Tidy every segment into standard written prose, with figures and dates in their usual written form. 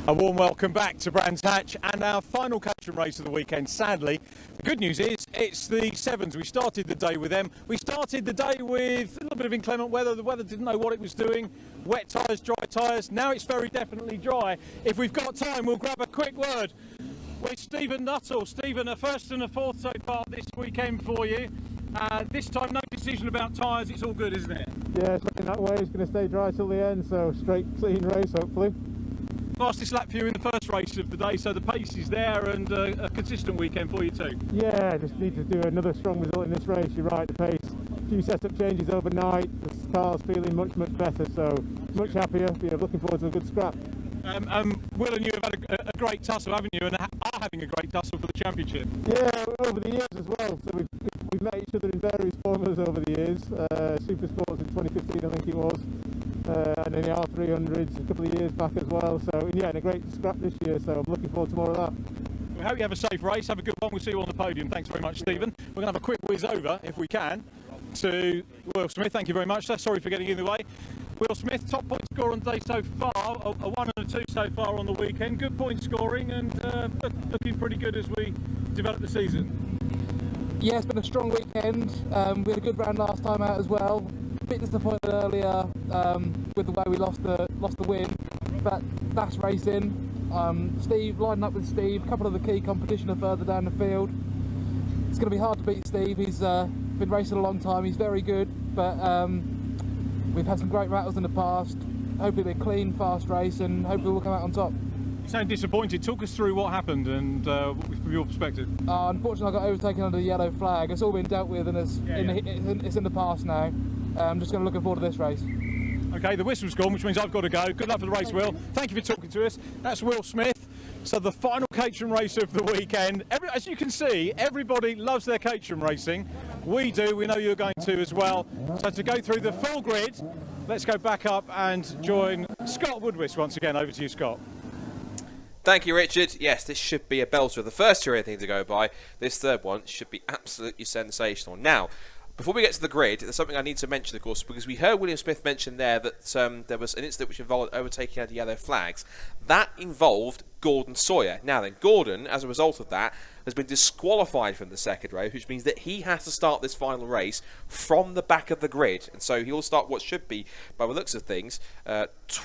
A warm welcome back to Brands Hatch and our final Caterham race of the weekend. Sadly, the good news is it's the Sevens. We started the day with them. We started the day with a little bit of inclement weather. The weather didn't know what it was doing. Wet tyres, dry tyres. Now it's very definitely dry. If we've got time, we'll grab a quick word with Stephen Nuttall. Stephen, a first and a fourth so far this weekend for you. This time, no decision about tyres. It's all good, isn't it? Yeah, it's looking that way. It's going to stay dry till the end, so straight, clean race, hopefully. Fastest lap for you in the first race of the day, so the pace is there and a consistent weekend for you too. Yeah, just need to do another strong result in this race. You're right, the pace. A few setup changes overnight. The car's feeling much better, so much happier. Yeah, looking forward to a good scrap. Will and you have had a great tussle, haven't you? And are having a great tussle for the championship. Yeah, over the years as well. So we've met each other in various formulas over the years. Super Sports in 2015, I think it was. And then the R300s a couple of years back as well. So yeah, and a great scrap this year. So I'm looking forward to more of that. We hope you have a safe race. Have a good one. We'll see you on the podium. Thanks very much, Stephen. We're going to have a quick whiz over, if we can, to Will Smith. Thank you very much. Sorry for getting in the way. Will Smith, top point scorer on the day so far, a 1 and a 2 so far on the weekend. Good point scoring and looking pretty good as we develop the season. Yeah, it's been a strong weekend. We had a good round last time out as well. A bit disappointed earlier with the way we lost the win, but that's racing. Steve, lining up with Steve, a couple of the key competition are further down the field. It's going to be hard to beat Steve. He's been racing a long time. He's very good, but we've had some great rattles in the past. Hopefully a clean, fast race, and hopefully we'll come out on top. You sound disappointed. Talk us through what happened and from your perspective. Unfortunately, I got overtaken under the yellow flag. It's all been dealt with, and it's in the past now. I'm just looking forward to this race. Okay, the whistle's gone, which means I've got to go. Good luck for the race, Will. Thank you for talking to us. That's Will Smith. So the final Caterham race of the weekend. As you can see, everybody loves their Caterham racing. We do. We know you're going to as well. So to go through the full grid, let's go back up and join Scott Woodwist once again. Over to you, Scott. Thank you, Richard. Yes, this should be a belter. The first two are anything to go by. This third one should be absolutely sensational. Now, before we get to the grid, there's something I need to mention, of course, because we heard William Smith mention there that there was an incident which involved overtaking under yellow flags. That involved Gordon Sawyer. Now then, Gordon, as a result of that, has been disqualified from the second race, which means that he has to start this final race from the back of the grid. And so he'll start what should be, by the looks of things,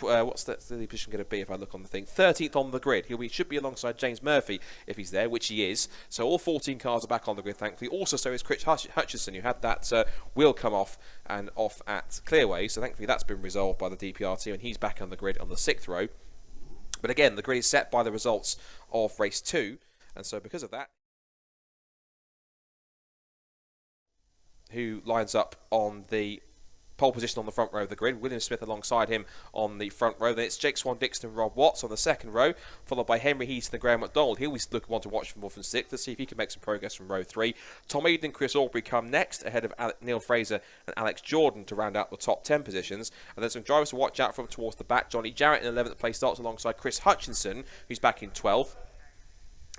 what's the position going to be if I look on the thing? 13th on the grid. Should be alongside James Murphy if he's there, which he is. So all 14 cars are back on the grid, thankfully. Also, so is Chris Hutchinson, who had that wheel come off and off at Clearway. So thankfully that's been resolved by the DPR team, and he's back on the grid on the 6th row. But again, the grid is set by the results of race 2. And so because of that, who lines up on the pole position on the front row of the grid, William Smith alongside him on the front row. Then it's Jake Swan-Dixon and Rob Watts on the second row, followed by Henry Heaton and Graham McDonald. He'll be one to watch from 4th and 6th to see if he can make some progress from row 3. Tom Eden and Chris Aubrey come next, ahead of Neil Fraser and Alex Jordan to round out the top 10 positions. And then some drivers to watch out from towards the back. Johnny Jarrett in 11th place starts alongside Chris Hutchinson, who's back in 12th.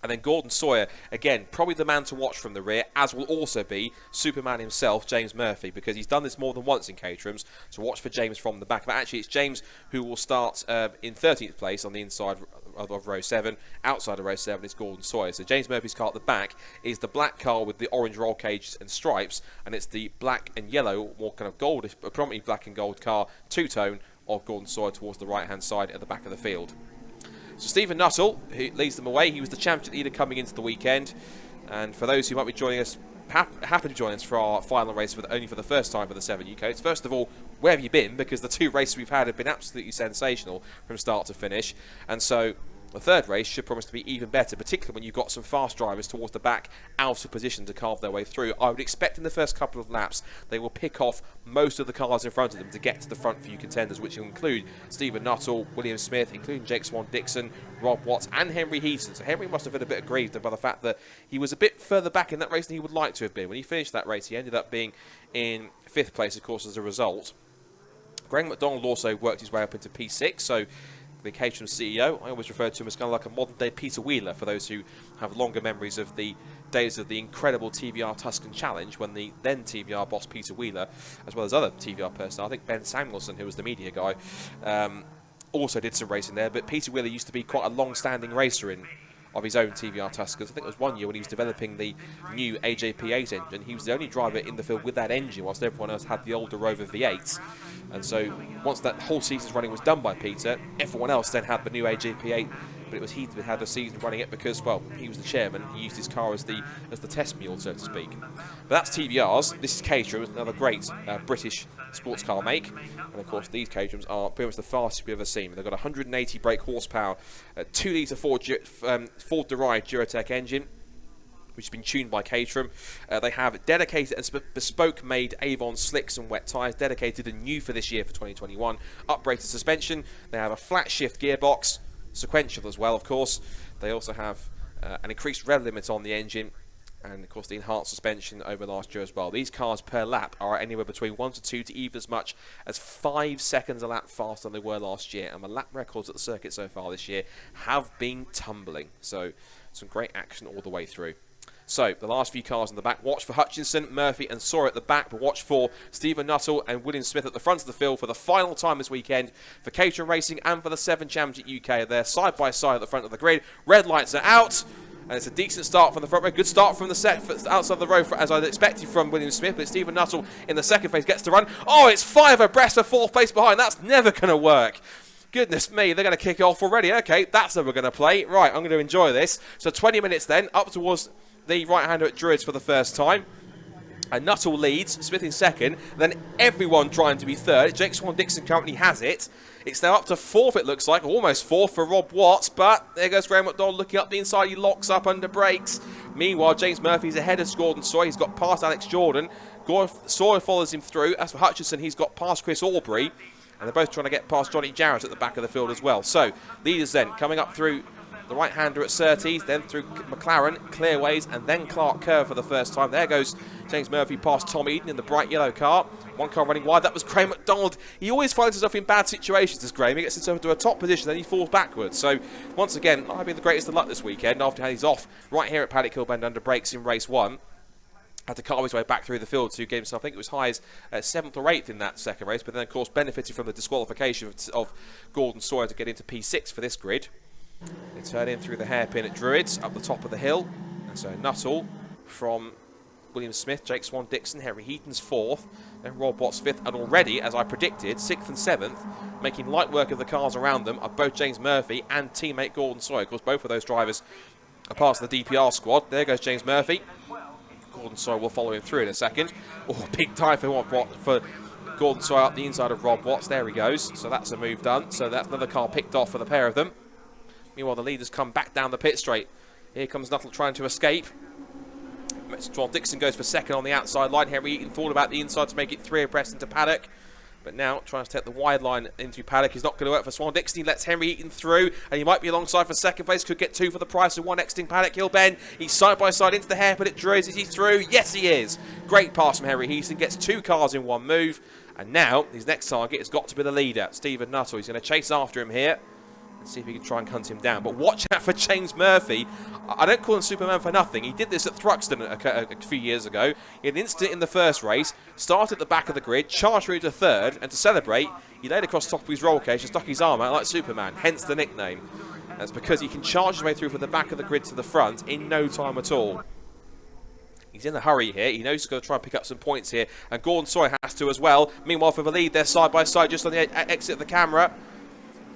And then Gordon Sawyer, again, probably the man to watch from the rear, as will also be Superman himself, James Murphy, because he's done this more than once in Caterhams, so watch for James from the back. But actually, it's James who will start in 13th place on the inside of row 7. Outside of row 7 is Gordon Sawyer. So James Murphy's car at the back is the black car with the orange roll cages and stripes, and it's the black and yellow, more kind of goldish, predominantly black and gold car, two-tone of Gordon Sawyer towards the right-hand side at the back of the field. So Stephen Nuttall, who leads them away, he was the champion leader coming into the weekend. And for those who might be joining us, happy to join us for our final race only for the first time for the 7 UCOs. First of all, where have you been? Because the 2 races we've had have been absolutely sensational from start to finish. And so the third race should promise to be even better, particularly when you've got some fast drivers towards the back out of position to carve their way through. I would expect in the first couple of laps they will pick off most of the cars in front of them to get to the front few contenders, which will include Stephen Nuttall, William Smith, including Jake Swan-Dixon, Rob Watts and Henry Heaton. So Henry must have been a bit aggrieved by the fact that he was a bit further back in that race than he would like to have been. When he finished that race, he ended up being in 5th place, of course, as a result. Graham McDonald also worked his way up into P6, so the Caterham CEO, I always refer to him as kind of like a modern-day Peter Wheeler, for those who have longer memories of the days of the incredible TVR Tuscan Challenge, when the then TVR boss Peter Wheeler, as well as other TVR personnel, I think Ben Samuelson, who was the media guy, also did some racing there, but Peter Wheeler used to be quite a long-standing racer of his own TVR Tuskers. I think it was one year when he was developing the new AJP8 engine. He was the only driver in the field with that engine, whilst everyone else had the older Rover V8s. And so once that whole season's running was done by Peter, everyone else then had the new AJP8. But it was he that had the season running it because, well, he was the chairman. He used his car as the test mule, so to speak. But that's TVRs. This is Caterham, another great British sports car make. And of course, these Caterhams are pretty much the fastest we've ever seen. They've got 180 brake horsepower, 2-litre Ford-derived Duratec engine, which has been tuned by Caterham. They have dedicated and bespoke-made Avon slicks and wet tyres, dedicated and new for this year for 2021. Uprated suspension. They have a flat shift gearbox, sequential as well, of course. They also have an increased rev limit on the engine, and of course the enhanced suspension over last year as well. These cars per lap are anywhere between 1 to 2 to even as much as 5 seconds a lap faster than they were last year, and the lap records at the circuit so far this year have been tumbling. So some great action all the way through. So, the last few cars in the back. Watch for Hutchinson, Murphy and Sawyer at the back, but watch for Stephen Nuttall and William Smith at the front of the field for the final time this weekend for Caterham Racing and for the 7 Championship UK. They're side by side at the front of the grid. Red lights are out, and it's a decent start from the front row. Good start from the set outside the row, as I'd expected from William Smith, but Stephen Nuttall in the second phase gets to run. Oh, it's 5 abreast for 4th place behind. That's never going to work. Goodness me, they're going to kick it off already. Okay, that's how we're going to play. Right, I'm going to enjoy this. So 20 minutes then, up towards the right-hander at Druids for the first time. And Nuttall leads, Smith in second. Then everyone trying to be third. Jake Swan-Dixon currently has it. It's now up to 4th, it looks like. Almost 4th for Rob Watts. But there goes Graham McDonald looking up the inside. He locks up under brakes. Meanwhile, James Murphy's ahead of Gordon Sawyer. He's got past Alex Jordan. Sawyer follows him through. As for Hutchinson, he's got past Chris Aubrey. And they're both trying to get past Johnny Jarrett at the back of the field as well. So, leaders then coming up through the right-hander at Surtees, then through McLaren, Clearways, and then Clark Kerr for the first time. There goes James Murphy past Tom Eden in the bright yellow car. One car running wide. That was Graham McDonald. He always finds himself in bad situations, as Graham. He gets himself into a top position, then he falls backwards. So, once again, might be the greatest of luck this weekend after he's off right here at Paddock Hill Bend under brakes in race 1. Had to carve his way back through the field to get himself, I think it was high as 7th or 8th in that second race, but then, of course, benefited from the disqualification of Gordon Sawyer to get into P6 for this grid. They turn in through the hairpin at Druids, up the top of the hill. And so Nuttall from William Smith, Jake Swan-Dixon, Henry Heaton's 4th, and Rob Watts 5th. And already, as I predicted, 6th and 7th, making light work of the cars around them, are both James Murphy and teammate Gordon Sawyer. Of course, both of those drivers are part of the DPR squad. There goes James Murphy. Gordon Sawyer will follow him through in a second. Oh, big time for Gordon Sawyer up the inside of Rob Watts. There he goes. So that's a move done. So that's another car picked off for the pair of them. Meanwhile, the leaders come back down the pit straight. Here comes Nuttall trying to escape. Swan-Dixon goes for second on the outside line. Henry Eaton thought about the inside to make it 3 abreast into Paddock. But now trying to take the wide line into Paddock is not going to work for Swan-Dixon. He lets Henry Eaton through, and he might be alongside for second place. Could get 2 for the price of 1 exiting Paddock Hill Bend. He's side by side into the hairpin at Druids. Is he through? Yes, he is. Great pass from Henry Eaton. Gets 2 cars in 1 move. And now his next target has got to be the leader, Stephen Nuttall. He's going to chase after him here and see if he can try and hunt him down. But watch out for James Murphy. I don't call him Superman for nothing. He did this at Thruxton a few years ago. He had an incident in the first race, started at the back of the grid, charged through to 3rd, and to celebrate, he laid across the top of his roll cage and stuck his arm out like Superman, hence the nickname. That's because he can charge his way through from the back of the grid to the front in no time at all. He's in a hurry here. He knows he's going to try and pick up some points here, and Gordon Sawyer has to as well. Meanwhile, for the lead, they're side by side just on the exit of the camera.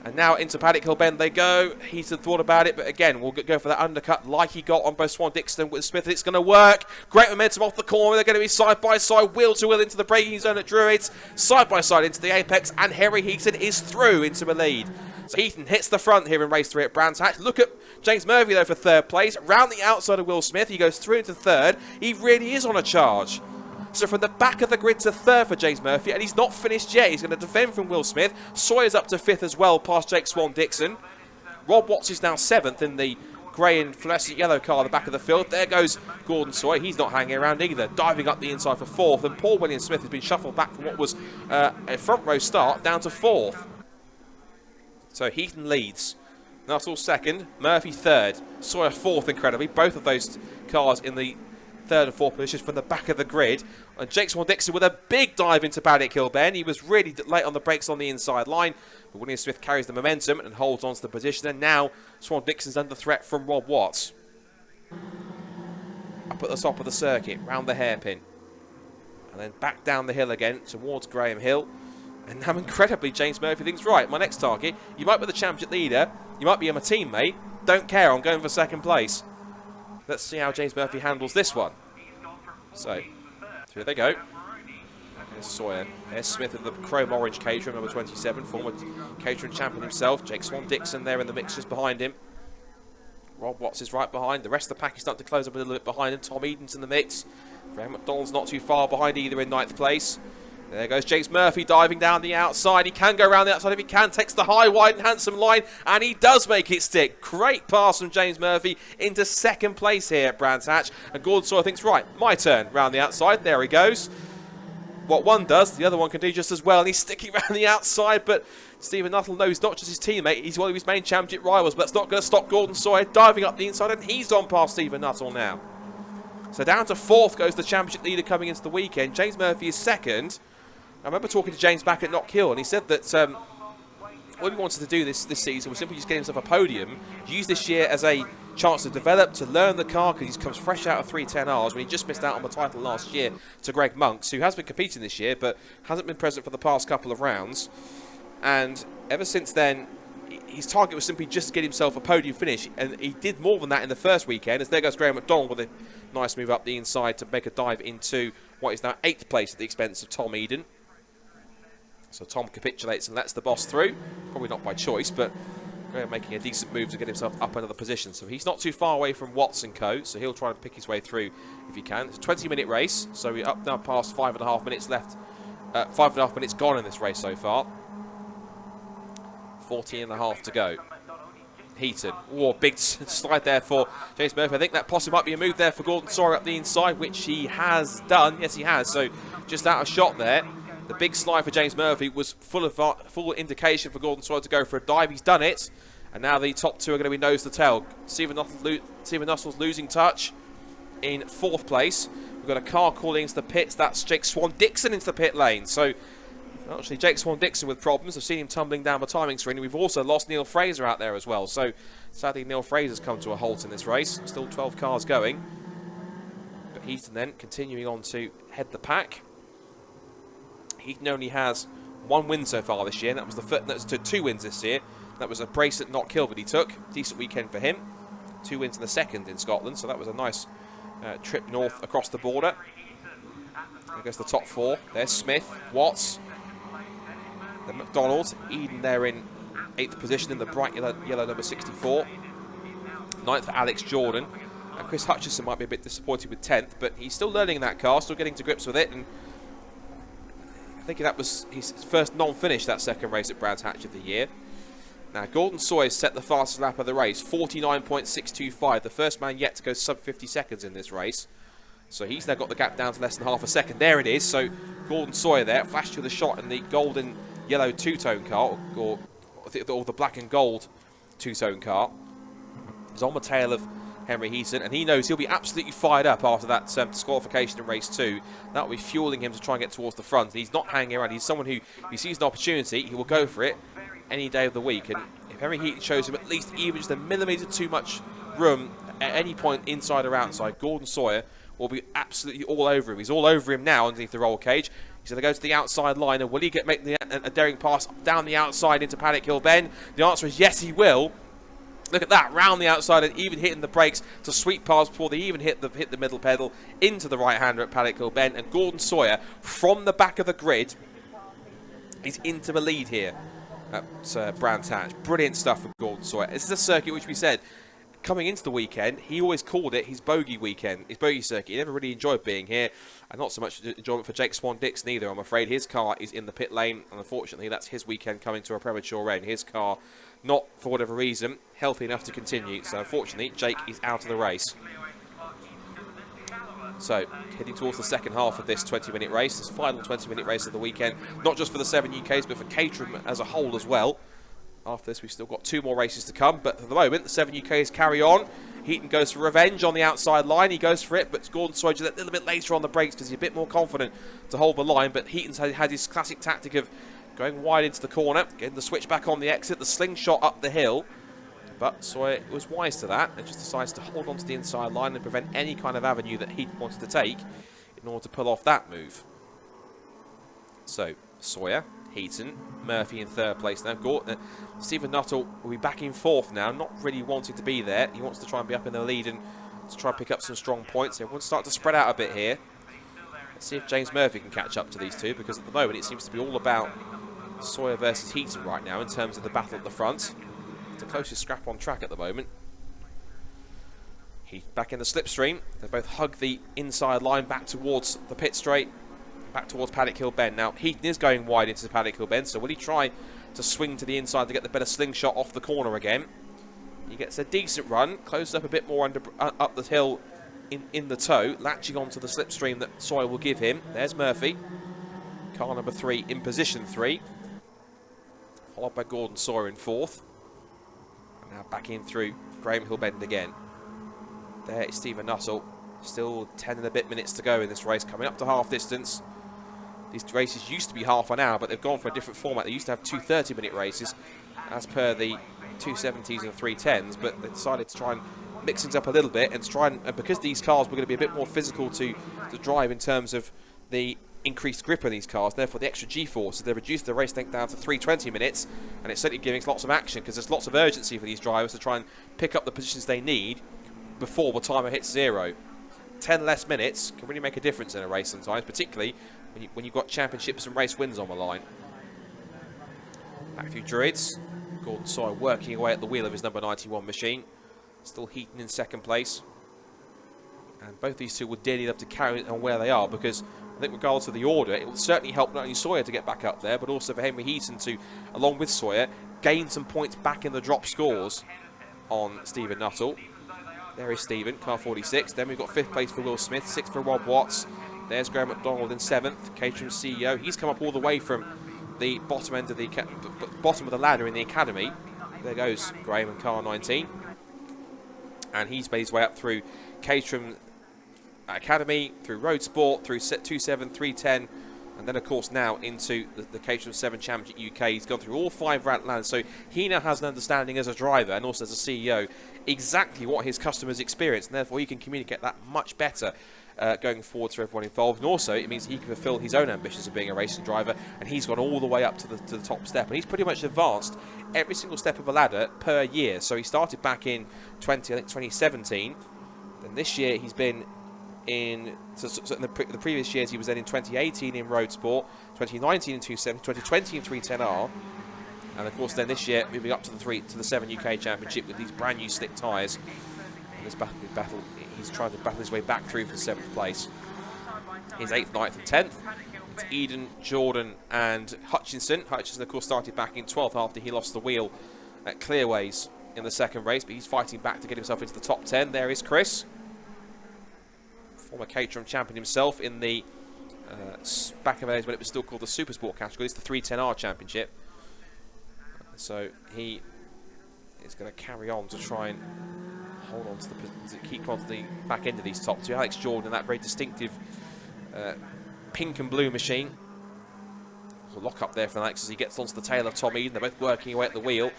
And now into Paddock Hill Bend they go. Heaton thought about it, but again, we'll go for that undercut like he got on both Swan-Dixon and Smith. It's going to work. Great momentum off the corner. They're going to be side by side, wheel to wheel into the braking zone at Druids. Side by side into the apex, and Henry Heaton is through into the lead. So Heaton hits the front here in race 3 at Brands Hatch. Look at James Murphy though for 3rd place. Round the outside of Will Smith, he goes through into 3rd. He really is on a charge. So from the back of the grid to 3rd for James Murphy, and he's not finished yet. He's going to defend from Will Smith. Sawyer's up to 5th as well, past Jake Swan-Dixon. Rob Watts is now 7th in the grey and fluorescent yellow car at the back of the field. There goes Gordon Sawyer. He's not hanging around either, diving up the inside for 4th. And Paul William Smith has been shuffled back from what was a front row start down to 4th. So Heaton leads. Nuttall 2nd, Murphy 3rd, Sawyer 4th incredibly. Both of those cars in the third and fourth positions from the back of the grid. And Jake Swan-Dixon with a big dive into Paddock Hill Bend. He was really late on the brakes on the inside line. But William Smith carries the momentum and holds on to the position. And now Swan-Dixon's under threat from Rob Watts. Up at the top of the circuit, round the hairpin. And then back down the hill again towards Graham Hill. And now incredibly James Murphy thinks, right, my next target, you might be the championship leader, you might be my teammate, don't care, I'm going for second place. Let's see how James Murphy handles this one. So, here they go. There's Sawyer. There's Smith of the chrome orange Caterham, number 27, former Caterham champion himself. Jake Swan-Dixon there in the mix just behind him. Rob Watts is right behind. The rest of the pack is starting to close up a little bit behind him. Tom Eden's in the mix. Graham McDonald's not too far behind either in 9th place. There goes James Murphy diving down the outside. He can go around the outside if he can. Takes the high, wide and handsome line. And he does make it stick. Great pass from James Murphy into second place here at Brands Hatch. And Gordon Sawyer thinks, right, my turn. Round the outside. There he goes. What one does, the other one can do just as well. And he's sticking around the outside. But Stephen Nuttall knows not just his teammate. He's one of his main championship rivals. But that's not going to stop Gordon Sawyer diving up the inside. And he's on past Stephen Nuttall now. So down to 4th goes the championship leader coming into the weekend. James Murphy is 2nd. I remember talking to James back at Knock Hill, and he said that what he wanted to do this season was simply just get himself a podium, use this year as a chance to develop, to learn the car, because he comes fresh out of 310Rs when he just missed out on the title last year to Greg Monks, who has been competing this year, but hasn't been present for the past couple of rounds. And ever since then, his target was simply just to get himself a podium finish, and he did more than that in the first weekend, as there goes Graham McDonald with a nice move up the inside to make a dive into what is now 8th place at the expense of Tom Eden. So Tom capitulates and lets the boss through. Probably not by choice, but Graham making a decent move to get himself up another position. So he's not too far away from Watts and co, so he'll try and pick his way through if he can. It's a 20-minute race, so we're up now past 5.5 minutes left. 5.5 minutes gone in this race so far. 40.5 to go. Heaton. Oh, big slide there for James Murphy. I think that possibly might be a move there for Gordon Sawyer up the inside, which he has done. Yes, he has. So just out of shot there. The big slide for James Murphy was full indication for Gordon Sawyer to go for a dive. He's done it. And now the top two are going to be nose to tail. Stephen Nuttall's losing touch in 4th place. We've got a car calling into the pits. That's Jake Swan-Dixon into the pit lane. So, actually, Jake Swan-Dixon with problems. I've seen him tumbling down the timing screen. We've also lost Neil Fraser out there as well. So, sadly, Neil Fraser's come to a halt in this race. Still 12 cars going. But Heaton then continuing on to head the pack. Heaton only has 1 win so far this year, and that was that's 2 wins this year. That was a brace at Knock Hill that he took. Decent weekend for him. 2 wins in the 2nd in Scotland, so that was a nice trip north across the border. There goes the top 4. There's Smith, Watts, then McDonald, Eden there in 8th position in the bright yellow number 64. 9th for Alex Jordan. And Chris Hutchison might be a bit disappointed with 10th, but he's still learning that car, still getting to grips with it, and I think that was his first non-finish, that 2nd race at Brands Hatch of the year. Now, Gordon Sawyer set the fastest lap of the race, 49.625. The first man yet to go sub 50 seconds in this race. So he's now got the gap down to less than half a second. There it is. So Gordon Sawyer there, flashed to the shot in the gold and yellow two-tone car, or the black and gold two-tone car. He's on the tail of Henry Heaton, and he knows he'll be absolutely fired up after that disqualification in race 2. That will be fueling him to try and get towards the front. And he's not hanging around. He's someone who, if he sees an opportunity, he will go for it any day of the week. And if Henry Heaton shows him at least even just a millimetre too much room at any point inside or outside, Gordon Sawyer will be absolutely all over him. He's all over him now underneath the roll cage. He's going to go to the outside line, and will he make a daring pass down the outside into Paddock Hill Bend? The answer is yes, he will. Look at that, round the outside and even hitting the brakes to sweep past before they even hit the middle pedal into the right-hander at Paddock Hill Bend. And Gordon Sawyer, from the back of the grid, is into the lead here at Brands Hatch. Brilliant stuff from Gordon Sawyer. This is a circuit which we said, coming into the weekend, he always called it his bogey weekend, his bogey circuit. He never really enjoyed being here, and not so much enjoyment for Jake Swan-Dixon either, I'm afraid. His car is in the pit lane, and unfortunately that's his weekend coming to a premature end. His car, not for whatever reason, healthy enough to continue, so unfortunately Jake is out of the race. So, heading towards the second half of this 20-minute race, this final 20-minute race of the weekend, not just for the 7 UKs, but for Caterham as a whole as well. After this, we've still got 2 more races to come, but for the moment, the 7 UKs carry on Heaton goes for revenge on the outside line. He goes for it, but Gordon Sawyer just a little bit later on the brakes because he's a bit more confident to hold the line. But Heaton's had his classic tactic of going wide into the corner, getting the switch back on the exit, the slingshot up the hill. But Sawyer was wise to that and just decides to hold on to the inside line and prevent any kind of avenue that Heaton wanted to take in order to pull off that move. So, Sawyer, Heaton, Murphy in third place now. Stephen Nuttall will be back in fourth now, not really wanting to be there. He wants to try and be up in the lead and to try and pick up some strong points. Everyone's starting to spread out a bit here. Let's see if James Murphy can catch up to these two, because at the moment it seems to be all about Sawyer versus Heaton right now in terms of the battle at the front. It's the closest scrap on track at the moment. Heaton back in the slipstream. They both hug the inside line back towards the pit straight, back towards Paddock Hill Bend. Now, Heaton is going wide into the Paddock Hill Bend, so will he try to swing to the inside to get the better slingshot off the corner again? He gets a decent run, closes up a bit more up the hill in the toe, latching onto the slipstream that Sawyer will give him. There's Murphy, car number 3 in position 3, followed by Gordon Sawyer in fourth. And now back in through Graham Hill Bend again. There is Stephen Nuttall. Still 10 and a bit minutes to go in this race, coming up to half distance. These races used to be half an hour, but they've gone for a different format. They used to have 2 30-minute races, as per the 270s and 310s, but they decided to try and mix things up a little bit and to try and because these cars were going to be a bit more physical to drive in terms of the increased grip on these cars, therefore the extra G-force, so they reduced the race length down to 320 minutes, and it's certainly giving us lots of action because there's lots of urgency for these drivers to try and pick up the positions they need before the timer hits 0. 10 less minutes can really make a difference in a race sometimes, particularly when you've got championships and race wins on the line. Back through Druids. Gordon Sawyer working away at the wheel of his number 91 machine. Still Heaton in second place. And both these two would dearly love to carry it on where they are, because I think regardless of the order, it will certainly help not only Sawyer to get back up there, but also for Henry Heaton to, along with Sawyer, gain some points back in the drop scores on Stephen Nuttall. There is Stephen, car 46. Then we've got 5th place for Will Smith, 6th for Rob Watts. There's Graham McDonald in 7th, Caterham CEO. He's come up all the way from the bottom end of the bottom of the ladder in the academy. There goes Graham in car 19, and he's made his way up through Caterham Academy, through Road Sport, through 27, 310, and then of course now into the Caterham 7 Championship UK. He's gone through all 5 ladders, so he now has an understanding as a driver and also as a CEO exactly what his customers experience, and therefore he can communicate that much better going forward to everyone involved. And also it means he can fulfill his own ambitions of being a racing driver, and he's gone all the way up to the top step, and he's pretty much advanced every single step of the ladder per year. So he started back in 2017, then this year he's been in the previous years he was then in 2018 in Road Sport, 2019 in 270, 2020 in 310R, and of course then this year moving up to the 7 UK Championship with these brand new slick tyres. In this battle he's trying to battle his way back through for 7th place. He's 8th, 9th and 10th. It's Eden, Jordan and Hutchinson. Hutchinson of course started back in 12th after he lost the wheel at Clearways in the second race, but he's fighting back to get himself into the top 10. There is Chris, former Caterham champion himself in the back in the days when it was still called the Super Sport category. It's the 310R Championship. So he is going to carry on to try and hold on to keep on to the back end of these top 2. Alex Jordan, that very distinctive pink and blue machine. There's a lock up there for Alex as he gets onto the tail of Tom Eden. They're both working away at the wheel.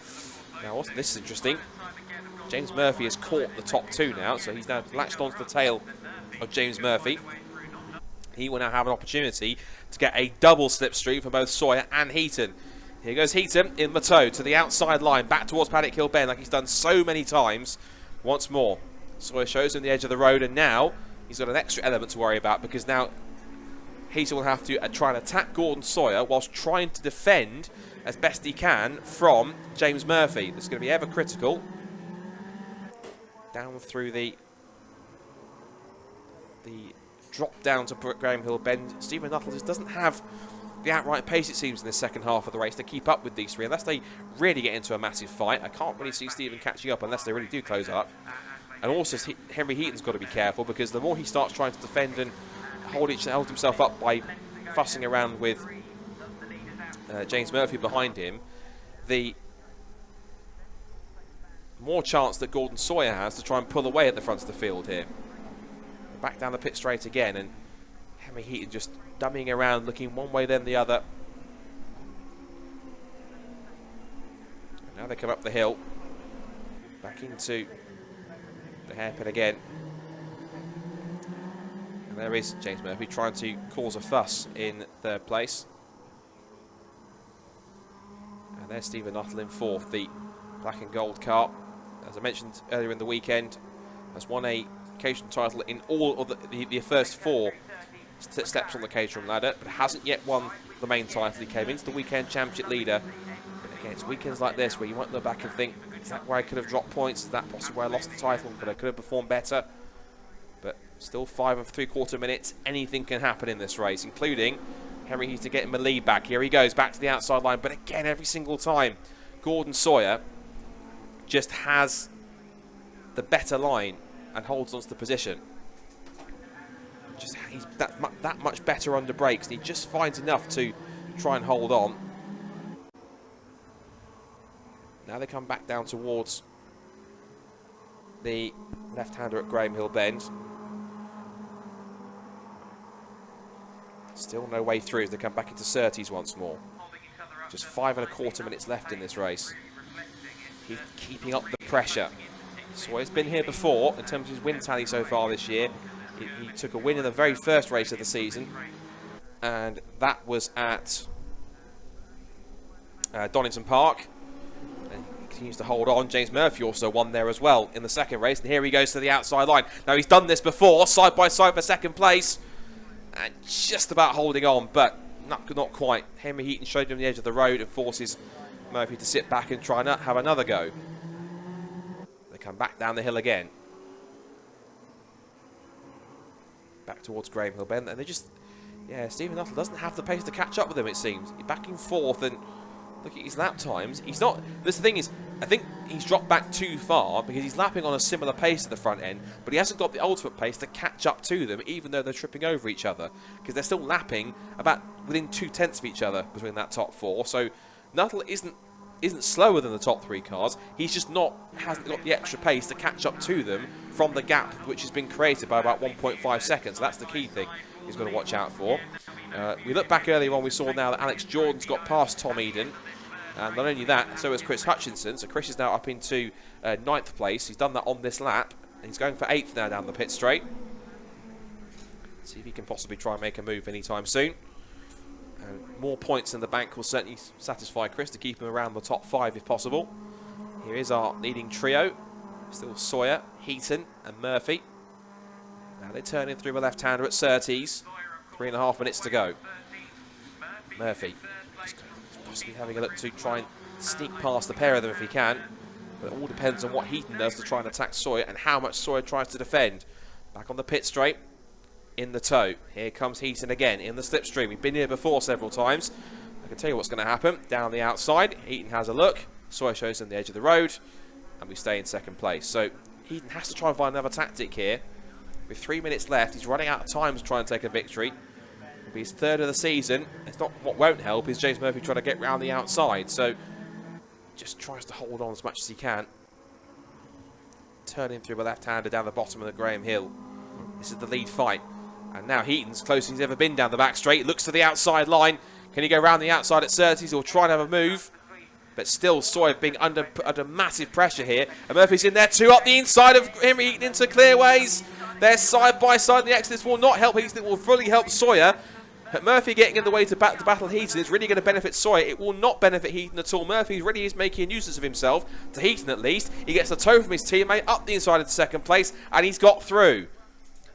Now, this is interesting. James Murphy has caught the top 2 now, so he's now latched onto the tail of James Murphy. He will now have an opportunity to get a double slipstream for both Sawyer and Heaton. Here goes Heaton in the toe to the outside line, back towards Paddock Hill Bend like he's done so many times. Once more, Sawyer shows him the edge of the road, and now he's got an extra element to worry about, because now Heaton will have to try and attack Gordon Sawyer whilst trying to defend as best he can from James Murphy. This is going to be ever critical. Down through the drop down to Graham Hill Bend. Stephen Nuttall just doesn't have the outright pace, it seems, in the second half of the race to keep up with these 3, unless they really get into a massive fight. I can't really see Stephen catching up unless they really do close up. And also Henry Heaton's got to be careful, because the more he starts trying to defend and hold himself up by fussing around with James Murphy behind him, the more chance that Gordon Sawyer has to try and pull away at the front of the field here. Back down the pit straight again, and Henry Heaton just dummying around, looking one way then the other. And now they come up the hill, back into the hairpin again. And there is James Murphy trying to cause a fuss in third place. And there's Stephen Nuttall in fourth, the black and gold car. As I mentioned earlier in the weekend, has won a Caterham title in all of the first 4 steps on the Caterham ladder, but hasn't yet won the main title. He came into the weekend championship leader. But again, it's weekends like this where you might look back and think, is that where I could have dropped points? Is that possibly where I lost the title? But I could have performed better. But still 5 3/4 minutes. Anything can happen in this race, including Henry Heaton getting the lead back. Here he goes, back to the outside line. But again, every single time, Gordon Sawyer just has the better line and holds on to the position. He's that much better under brakes, and he just finds enough to try and hold on. Now they come back down towards the left-hander at Graham Hill Bend. Still no way through as they come back into Surtees once more. Just 5 1/4 minutes left in this race. He's keeping up the pressure. Sawyer's been here before in terms of his win tally so far this year. He took a win in the very first race of the season, and that was at Donington Park. And he continues to hold on. James Murphy also won there as well in the second race, and here he goes to the outside line. Now he's done this before, side by side for second place, and just about holding on, but not quite. Henry Heaton showed him the edge of the road and forces Murphy to sit back and try and have another go. They come back down the hill again. Back towards Graham Hill Bend, and they just, yeah, Stephen Nuttall doesn't have the pace to catch up with him, it seems. Back in fourth, and look at his lap times. He's not, this thing is, I think he's dropped back too far because he's lapping on a similar pace at the front end, but he hasn't got the ultimate pace to catch up to them, even though they're tripping over each other, because they're still lapping about within 2/10 of each other between that top 4. So Nuttall isn't slower than the top 3 cars. He's just hasn't got the extra pace to catch up to them from the gap which has been created by about 1.5 seconds. That's the key thing he's got to watch out for. We look back earlier on, we saw now that Alex Jordan's got past Tom Eden. And not only that, so has Chris Hutchinson. So Chris is now up into 9th place. He's done that on this lap, and he's going for 8th now down the pit straight. See if he can possibly try and make a move anytime soon. And more points in the bank will certainly satisfy Chris to keep him around the top 5 if possible. Here is our leading trio. Still Sawyer, Heaton and Murphy. Now they're turning through a left-hander at Surtees. 3.5 minutes to go. Murphy just possibly having a look to try and sneak past the pair of them if he can. But it all depends on what Heaton does to try and attack Sawyer and how much Sawyer tries to defend. Back on the pit straight. In the tow. Here comes Heaton again in the slipstream. We've been here before several times. I can tell you what's going to happen. Down the outside, Heaton has a look. Sawyer shows him the edge of the road, and we stay in second place. So Heaton has to try and find another tactic here. With 3 minutes left, he's running out of time to try and take a victory. It'll be his 3rd of the season. It's not what won't help is James Murphy trying to get round the outside. So just tries to hold on as much as he can. Turning through a left-hander down the bottom of the Graham Hill. This is the lead fight. And now Heaton's closest he's ever been down the back straight. Looks to the outside line. Can he go round the outside at Surtees or try and have a move? But still Sawyer being under massive pressure here. And Murphy's in there too. Up the inside of Henry Heaton into clearways. They're side by side. The exodus will not help Heaton. It will fully help Sawyer. But Murphy getting in the way to battle Heaton is really going to benefit Sawyer. It will not benefit Heaton at all. Murphy really is making a nuisance of himself. To Heaton at least. He gets a tow from his teammate up the inside into second place. And he's got through.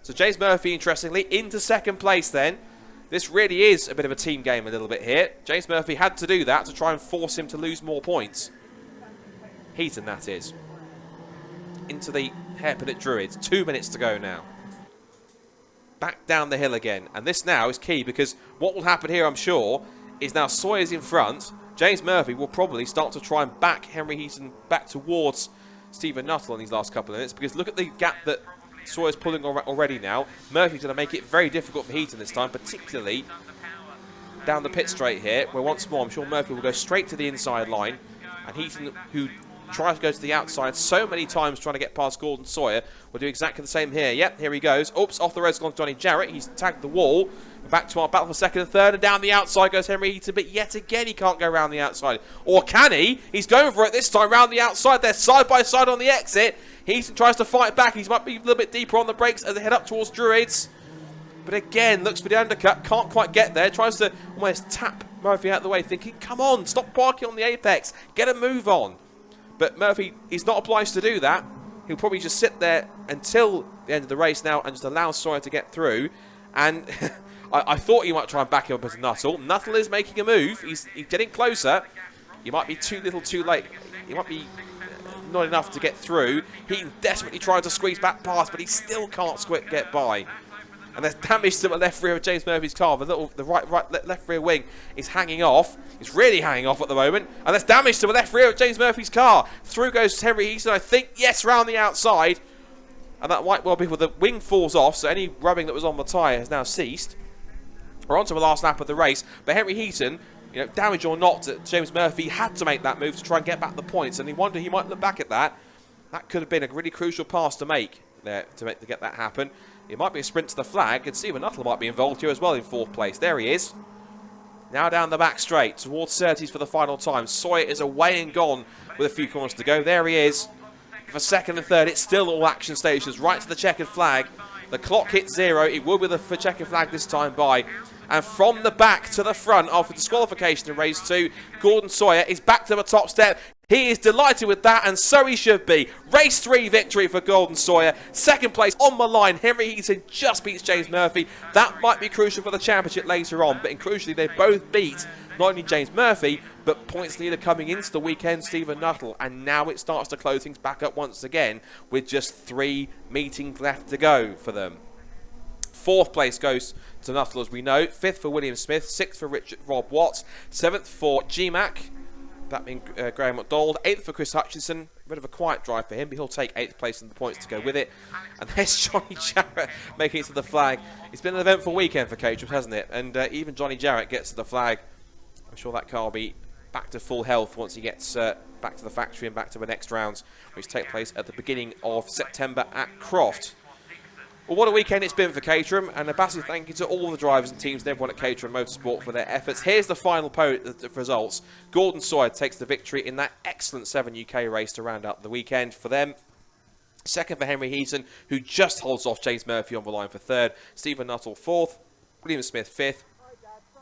So James Murphy, interestingly, into second place then. This really is a bit of a team game a little bit here. James Murphy had to do that to try and force him to lose more points. Heaton, that is. Into the hairpin at Druids. 2 minutes to go now. Back down the hill again. And this now is key because what will happen here, I'm sure, is now Sawyer's in front. James Murphy will probably start to try and back Henry Heaton back towards Stephen Nuttall in these last couple of minutes because look at the gap that Sawyer's pulling already now. Murphy's going to make it very difficult for Heaton this time, particularly down the pit straight here, where once more I'm sure Murphy will go straight to the inside line. And Heaton, who tries to go to the outside so many times trying to get past Gordon Sawyer. We'll do exactly the same here. Yep, here he goes. Oops, off the road's gone Johnny Jarrett. He's tagged the wall. Back to our battle for second and third, and down the outside goes Henry Heaton, but yet again he can't go around the outside. Or can he? He's going for it this time, round the outside. They're side by side on the exit. Heaton tries to fight back. He might be a little bit deeper on the brakes as they head up towards Druids. But again, looks for the undercut, can't quite get there. Tries to almost tap Murphy out of the way, thinking, come on, stop parking on the apex. Get a move on. But Murphy is not obliged to do that. He'll probably just sit there until the end of the race now and just allow Sawyer to get through. And I thought he might try and back him up as Nuttall. Nuttall is making a move. He's getting closer. He might be too little too late. He might be not enough to get through. He desperately trying to squeeze back past, but he still can't get by. And there's damage to the left rear of James Murphy's car. The left rear wing is hanging off. It's really hanging off at the moment. And there's damage to the left rear of James Murphy's car. Through goes Henry Heaton, I think. Yes, round the outside. And that might well be where the wing falls off, so any rubbing that was on the tyre has now ceased. We're on to the last lap of the race. But Henry Heaton, you know, damage or not, James Murphy had to make that move to try and get back the points. And he wondered he might look back at that. That could have been a really crucial pass to make there to get that happen. It might be a sprint to the flag, and Stephen Nuttall might be involved here as well in fourth place. There he is. Now down the back straight towards Surtees for the final time. Sawyer is away and gone with a few corners to go. There he is. For second and third, it's still all action stations right to the checkered flag. The clock hits 0. It will be the checkered flag this time by. And from the back to the front after disqualification in race 2, Gordon Sawyer is back to the top step. He is delighted with that, and so he should be. Race 3 victory for Gordon Sawyer. Second place on the line. Henry Heaton just beats James Murphy. That might be crucial for the championship later on, but crucially, they both beat not only James Murphy, but points leader coming into the weekend, Stephen Nuttall. And now it starts to close things back up once again with just 3 meetings left to go for them. Fourth place goes to Nuttall, as we know. 5th for William Smith. 6th for Rob Watts. 7th for GMAC. That being Graham McDonald. 8th for Chris Hutchinson. A bit of a quiet drive for him, but he'll take 8th place in the points to go with it. And there's Johnny Jarrett making it to the flag. It's been an eventful weekend for Caterham, hasn't it? And even Johnny Jarrett gets to the flag. I'm sure that car will be back to full health once he gets back to the factory and back to the next rounds, which take place at the beginning of September at Croft. Well, what a weekend it's been for Caterham, and a massive thank you to all the drivers and teams and everyone at Caterham Motorsport for their efforts. Here's the final results. Gordon Sawyer takes the victory in that excellent 7 UK race to round out the weekend for them. Second for Henry Heaton, who just holds off James Murphy on the line for third. Stephen Nuttall 4th. William Smith 5th.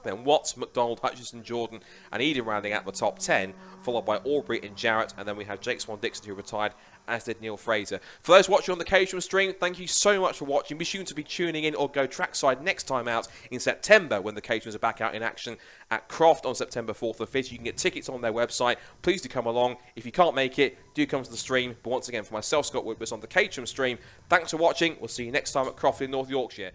Then Watts, McDonald, Hutchinson, Jordan and Eden rounding out the top 10, followed by Aubrey and Jarrett, and then we have Jake Swan-Dixon, who retired, as did Neil Fraser. For those watching on the Caterham stream, thank you so much for watching. Be sure to be tuning in or go trackside next time out in September when the Caterhams are back out in action at Croft on September 4th and 5th. You can get tickets on their website. Please do come along. If you can't make it, do come to the stream. But once again, for myself, Scott Woodward, on the Caterham stream, thanks for watching. We'll see you next time at Croft in North Yorkshire.